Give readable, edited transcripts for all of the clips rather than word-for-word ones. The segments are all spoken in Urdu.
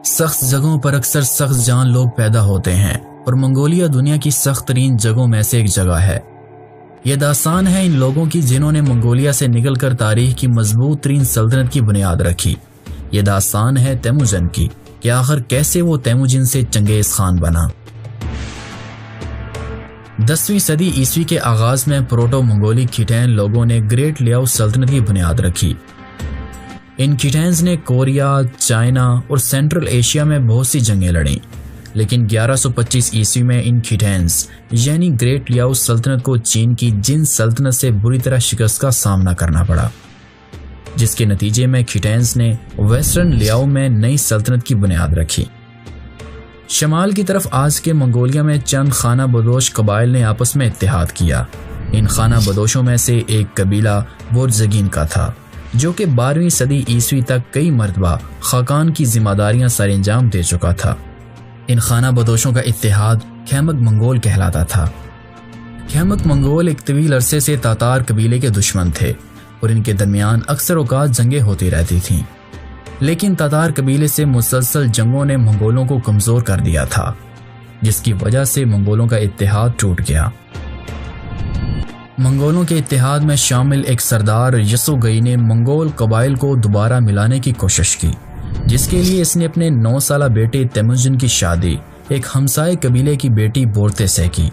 سخت جگہوں پر اکثر سخت جان لوگ پیدا ہوتے ہیں اور منگولیا دنیا کی سخت ترین جگہوں میں سے ایک جگہ ہے۔ یہ داستان ہے ان لوگوں کی جنہوں نے منگولیا سے نکل کر تاریخ کی مضبوط ترین سلطنت کی بنیاد رکھی۔ یہ داستان ہے تیموجن کی کہ آخر کیسے وہ تیموجن سے چنگیز خان بنا۔ 10ویں صدی عیسوی کے آغاز میں پروٹو منگولی کھٹین لوگوں نے گریٹ لیاؤ سلطنت کی بنیاد رکھی۔ ان کھٹینز نے کوریا، چائنا اور سینٹرل ایشیا میں بہت سی جنگیں لڑیں، لیکن 1125 عیسوی میں ان کھٹینز یعنی گریٹ لیاؤ سلطنت کو چین کی جن سلطنت سے بری طرح شکست کا سامنا کرنا پڑا، جس کے نتیجے میں کھٹینز نے ویسٹرن لیاؤ میں نئی سلطنت کی بنیاد رکھی۔ شمال کی طرف آج کے منگولیا میں چند خانہ بدوش قبائل نے آپس میں اتحاد کیا۔ ان خانہ بدوشوں میں سے ایک قبیلہ بورزگین کا تھا، جو کہ 12ویں صدی عیسوی تک کئی مرتبہ خاقان کی ذمہ داریاں سر انجام دے چکا تھا۔ ان خانہ بدوشوں کا اتحاد خیمک منگول کہلاتا تھا۔ خیمک منگول ایک طویل عرصے سے تاتار قبیلے کے دشمن تھے اور ان کے درمیان اکثر اوقات جنگیں ہوتی رہتی تھیں، لیکن تاتار قبیلے سے مسلسل جنگوں نے منگولوں کو کمزور کر دیا تھا، جس کی وجہ سے منگولوں کا اتحاد ٹوٹ گیا۔ منگولوں کے اتحاد میں شامل ایک سردار یسوگئی نے منگول قبائل کو دوبارہ ملانے کی کوشش کی، جس کے لیے اس نے اپنے 9 سالہ بیٹے تیموجن کی شادی ایک ہمسائے قبیلے کی بیٹی بورتے سے کی۔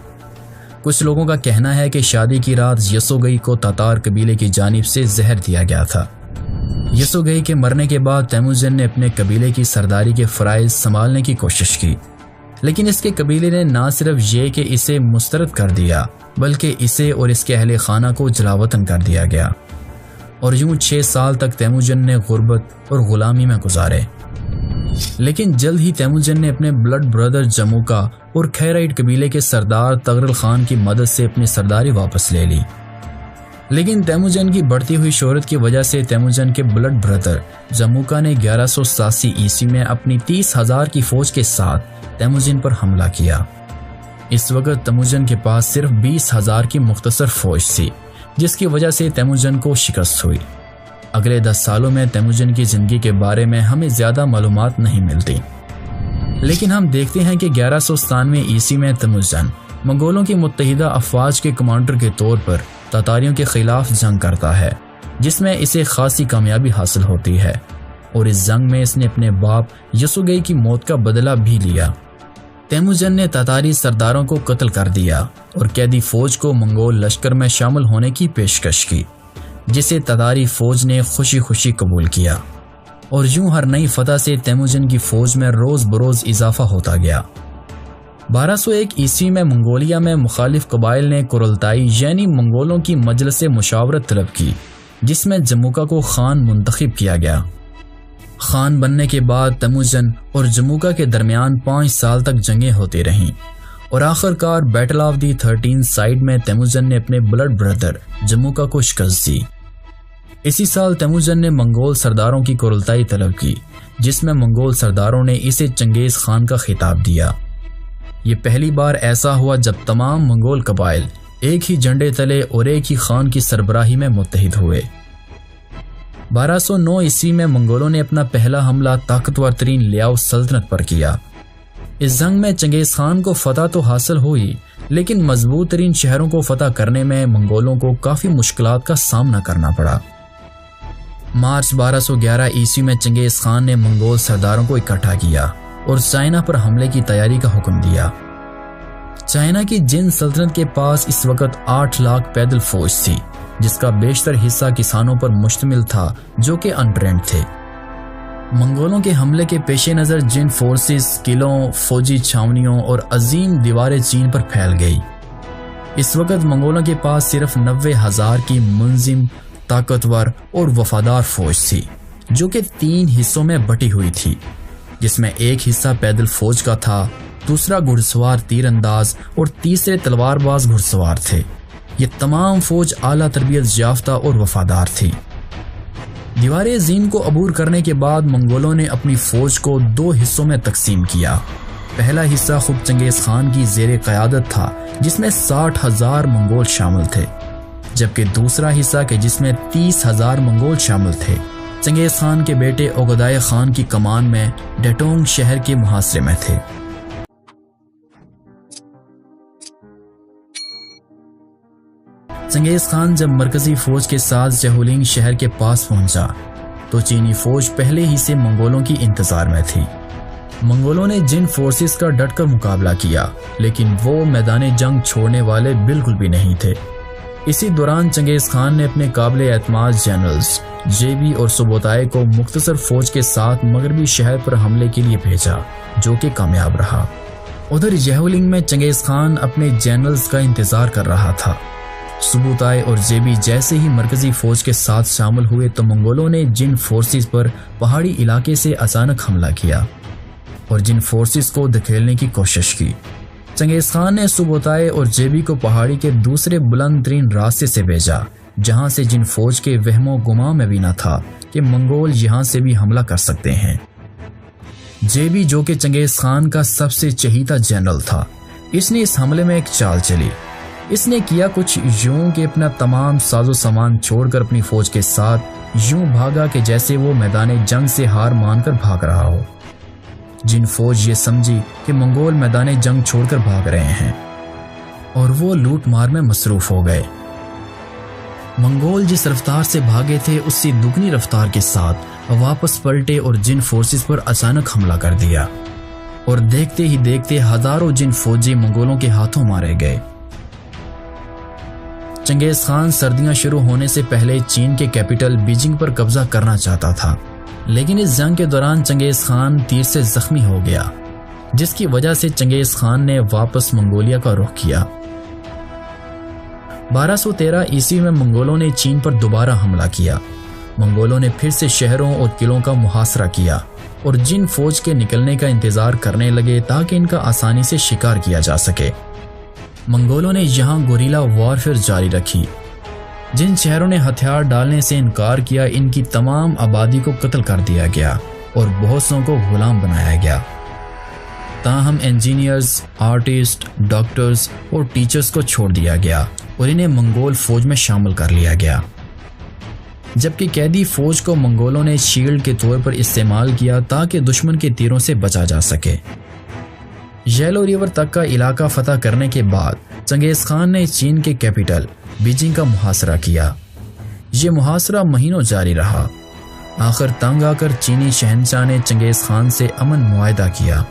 کچھ لوگوں کا کہنا ہے کہ شادی کی رات یسوگئی کو تاتار قبیلے کی جانب سے زہر دیا گیا تھا۔ یسوگئی کے مرنے کے بعد تیموجن نے اپنے قبیلے کی سرداری کے فرائض سنبھالنے کی کوشش کی، لیکن اس کے قبیلے نے نہ صرف یہ کہ اسے مسترد کر دیا بلکہ اسے اور اس کے اہل خانہ کو جلاوطن کر دیا گیا، اور یوں 6 سال تک تیموجن نے غربت اور غلامی میں گزارے۔ لیکن جلد ہی تیموجن نے اپنے بلڈ بردر جموکا اور کھیرائٹ قبیلے کے سردار تغرل خان کی مدد سے اپنی سرداری واپس لے لی، لیکن تیموجن کی بڑھتی ہوئی شہرت کی وجہ سے تیموجن کے بلڈ بردر جموکا نے 1187 عیسوی میں اپنی 30,000 کی فوج کے ساتھ تیموجن پر حملہ کیا۔ اس وقت تیموجن کے پاس صرف 20,000 کی مختصر فوج تھی، جس کی وجہ سے تیموجن کو شکست ہوئی۔ اگلے 10 سالوں میں تیموجن کی زندگی کے بارے میں ہمیں زیادہ معلومات نہیں ملتی، لیکن ہم دیکھتے ہیں کہ 1197 عیسوی میں تیموجن منگولوں کی متحدہ افواج کے کمانڈر کے طور پر تاتاریوں کے خلاف جنگ کرتا ہے، جس میں اسے خاصی کامیابی حاصل ہوتی ہے، اور اس جنگ میں اس نے اپنے باپ یسوگئی کی موت کا بدلہ بھی لیا۔ تیموجن نے تاتاری سرداروں کو قتل کر دیا اور قیدی فوج کو منگول لشکر میں شامل ہونے کی پیشکش کی، جسے تاتاری فوج نے خوشی خوشی قبول کیا، اور یوں ہر نئی فتح سے تیموجن کی فوج میں روز بروز اضافہ ہوتا گیا۔ 1201 عیسوی میں منگولیا میں مخالف قبائل نے کورلتائی یعنی منگولوں کی مجلس مشاورت طلب کی، جس میں جموکا کو خان منتخب کیا گیا۔ خان بننے کے بعد تیموجن اور جموکا کے درمیان 5 سال تک جنگیں ہوتی رہیں، اور آخر کار بیٹل آف دی 13 سائیڈ میں تیموجن نے اپنے بلڈ بردر جموکا کو شکست دی۔ اسی سال تیموجن نے منگول سرداروں کی کورلتائی طلب کی، جس میں منگول سرداروں نے اسے چنگیز خان کا خطاب دیا۔ یہ پہلی بار ایسا ہوا جب تمام منگول قبائل ایک ہی جھنڈے تلے اور ایک ہی خان کی سربراہی میں متحد ہوئے۔ 1209 عیسوی میں منگولوں نے اپنا پہلا حملہ طاقتور ترین لیاؤ سلطنت پر کیا۔ اس جنگ میں چنگیز خان کو فتح تو حاصل ہوئی، لیکن مضبوط ترین شہروں کو فتح کرنے میں منگولوں کو کافی مشکلات کا سامنا کرنا پڑا۔ مارچ 1211 عیسوی میں چنگیز خان نے منگول سرداروں کو اکٹھا کیا اور چائنا پر حملے کی تیاری کا حکم دیا۔ چائنا کی جن سلطنت کے پاس اس وقت 8 لاکھ پیدل فوج تھی، جس کا بیشتر حصہ کسانوں پر مشتمل تھا جو کہ انٹرینڈ تھے۔ منگولوں کے حملے کے پیش نظر جن فورسز قلعوں، فوجی چھاونیوں اور عظیم دیواریں چین پر پھیل گئی۔ اس وقت منگولوں کے پاس صرف 90,000 کی منظم، طاقتور اور وفادار فوج تھی، جو کہ 3 حصوں میں بٹی ہوئی تھی، جس میں ایک حصہ پیدل فوج کا تھا، دوسرا گھڑ سوار تیر انداز اور تیسرے تلوار باز گھڑ سوار تھے۔ یہ تمام فوج اعلیٰ تربیت یافتہ اور وفادار تھی۔ دیوار عظیم کو عبور کرنے کے بعد منگولوں نے اپنی فوج کو 2 حصوں میں تقسیم کیا۔ پہلا حصہ خود چنگیز خان کی زیر قیادت تھا، جس میں 60,000 منگول شامل تھے، جبکہ دوسرا حصہ کہ جس میں 30,000 منگول شامل تھے چنگیز خان کے بیٹے اوگدائے خان کی کمان میں ڈیٹونگ شہر کے محاصرے میں تھے۔ چنگیز خان جب مرکزی فوج کے ساتھ جہولینگ شہر کے پاس پہنچا تو چینی فوج پہلے ہی سے منگولوں کی انتظار میں تھی۔ منگولوں نے جن فورسز کا ڈٹ کر مقابلہ کیا، لیکن وہ میدان جنگ چھوڑنے والے بالکل بھی نہیں تھے۔ اسی دوران چنگیز خان نے اپنے قابل اعتماد جنرلز جیبی اور سبوتائے کو مختصر فوج کے ساتھ مغربی شہر پر حملے کے لیے بھیجا، جو کہ کامیاب رہا۔ ادھر جہولینگ میں چنگیز خان اپنے جنرلز کا انتظار کر رہا تھا۔ سبوتائے اور جیبی جیسے ہی مرکزی فوج کے ساتھ شامل ہوئے تو منگولوں نے جن فورسز پر پہاڑی علاقے سے اچانک حملہ کیا اور جن فورسز کو دھکیلنے کی کوشش کی۔ چنگیز خان نے سبوتائے اور جیبی کو پہاڑی کے دوسرے بلند ترین راستے سے بھیجا، جہاں سے جن فوج کے وہم و گمان میں بھی نہ تھا کہ منگول یہاں سے بھی حملہ کر سکتے ہیں۔ جیبی، جو کہ چنگیز خان کا سب سے چہیتا جنرل تھا، اس نے اس حملے میں ایک چال چلی۔ اس نے کیا کچھ یوں کہ اپنا تمام ساز و سامان چھوڑ کر اپنی فوج کے ساتھ یوں بھاگا کہ جیسے وہ میدان جنگ سے ہار مان کر بھاگ رہا ہو۔ جن فوج یہ سمجھی کہ منگول میدان جنگ چھوڑ کر بھاگ رہے ہیں اور وہ لوٹ مار میں مصروف ہو گئے۔ منگول جس رفتار سے بھاگے تھے اس سے دگنی رفتار کے ساتھ واپس پلٹے اور جن فورسز پر اچانک حملہ کر دیا، اور دیکھتے ہی دیکھتے ہزاروں جن فوجی منگولوں کے ہاتھوں مارے گئے۔ چنگیز خان سردیاں شروع ہونے سے پہلے چین کے کیپٹل بیجنگ پر قبضہ کرنا چاہتا تھا، لیکن اس جنگ کے دوران چنگیز خان تیر سے زخمی ہو گیا، جس کی وجہ سے چنگیز خان نے واپس منگولیا کا رخ کیا۔ 1213 عیسوی میں منگولوں نے چین پر دوبارہ حملہ کیا۔ منگولوں نے پھر سے شہروں اور قلعوں کا محاصرہ کیا اور جن فوج کے نکلنے کا انتظار کرنے لگے تاکہ ان کا آسانی سے شکار کیا جا سکے۔ منگولوں نے یہاں گوریلا وارفیئر جاری رکھی۔ جن شہروں نے ہتھیار ڈالنے سے انکار کیا، ان کی تمام آبادی کو قتل کر دیا گیا اور بہت سوں کو غلام بنایا گیا۔ تاہم انجینئرز، آرٹسٹ، ڈاکٹرز اور ٹیچرز کو چھوڑ دیا گیا اور انہیں منگول فوج میں شامل کر لیا گیا، جبکہ قیدی فوج کو منگولوں نے شیلڈ کے طور پر استعمال کیا تاکہ دشمن کے تیروں سے بچا جا سکے۔ یلو ریور تک کا علاقہ فتح کرنے کے بعد چنگیز خان نے چین کے کیپٹل بیجنگ کا محاصرہ کیا۔ یہ محاصرہ مہینوں جاری رہا۔ آخر تنگ آ کر چینی شہنشاہ نے چنگیز خان سے امن معاہدہ کیا،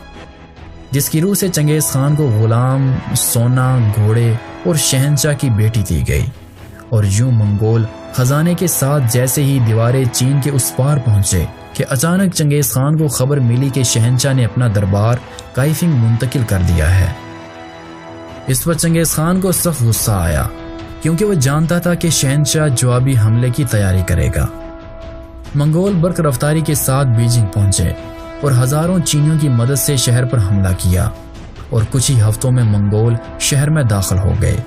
جس کی روح سے چنگیز خان کو غلام، سونا، گھوڑے اور شہنشاہ کی بیٹی دی گئی، اور یوں منگول خزانے کے ساتھ جیسے ہی دیوارے چین کے اس پار پہنچے کہ اچانک چنگیز خان کو خبر ملی کہ شہنشاہ نے اپنا دربار کائفنگ منتقل کر دیا ہے۔ اس پر چنگیز خان کو سخت غصہ آیا، کیونکہ وہ جانتا تھا کہ شہنشاہ جوابی حملے کی تیاری کرے گا۔ منگول برق رفتاری کے ساتھ بیجنگ پہنچے اور ہزاروں چینیوں کی مدد سے شہر پر حملہ کیا، اور کچھ ہی ہفتوں میں منگول شہر میں داخل ہو گئے۔